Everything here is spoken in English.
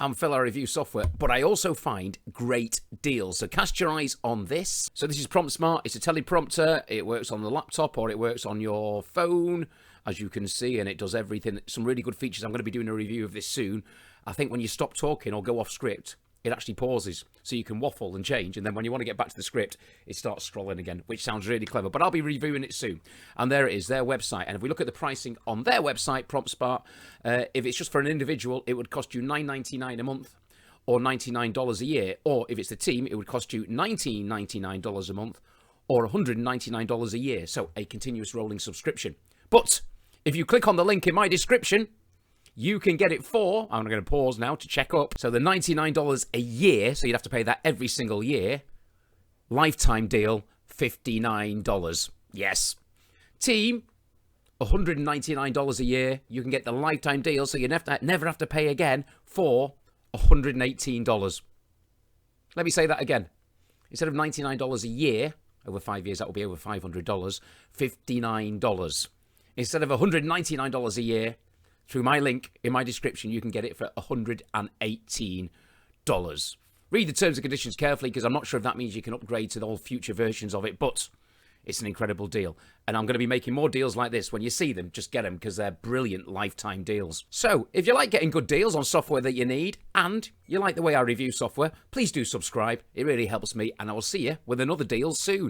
and Phil, I review software, but I also find great deals. So cast your eyes on this. So this is PromptSmart. It's a teleprompter. It works on the laptop or it works on your phone, as you can see, and it does everything. Some really good features. I'm going to be doing a review of this soon. I think when you stop talking or go off script, it actually pauses, so you can waffle and change, and then when you want to get back to the script, it starts scrolling again, which sounds really clever. But I'll be reviewing it soon. And there it is, their website. And if we look at the pricing on their website, PromptSmart, if it's just for an individual, it would cost you $9.99 a month, or $99 a year. Or if it's the team, it would cost you $19.99 a month, or $199 a year. So a continuous rolling subscription. But if you click on the link in my description, you can get it for, I'm going to pause now to check up. So the $99 a year, so you'd have to pay that every single year. Lifetime deal, $59. Yes. Team, $199 a year. You can get the lifetime deal, so you never have to pay again for $118. Let me say that again. Instead of $99 a year, over 5 years, that will be over $500, $59. Instead of $199 a year, through my link in my description, you can get it for $118. Read the terms and conditions carefully, because I'm not sure if that means you can upgrade to all future versions of it, but it's an incredible deal. And I'm going to be making more deals like this. When you see them, just get them, because they're brilliant lifetime deals. So if you like getting good deals on software that you need, and you like the way I review software, please do subscribe. It really helps me, and I will see you with another deal soon.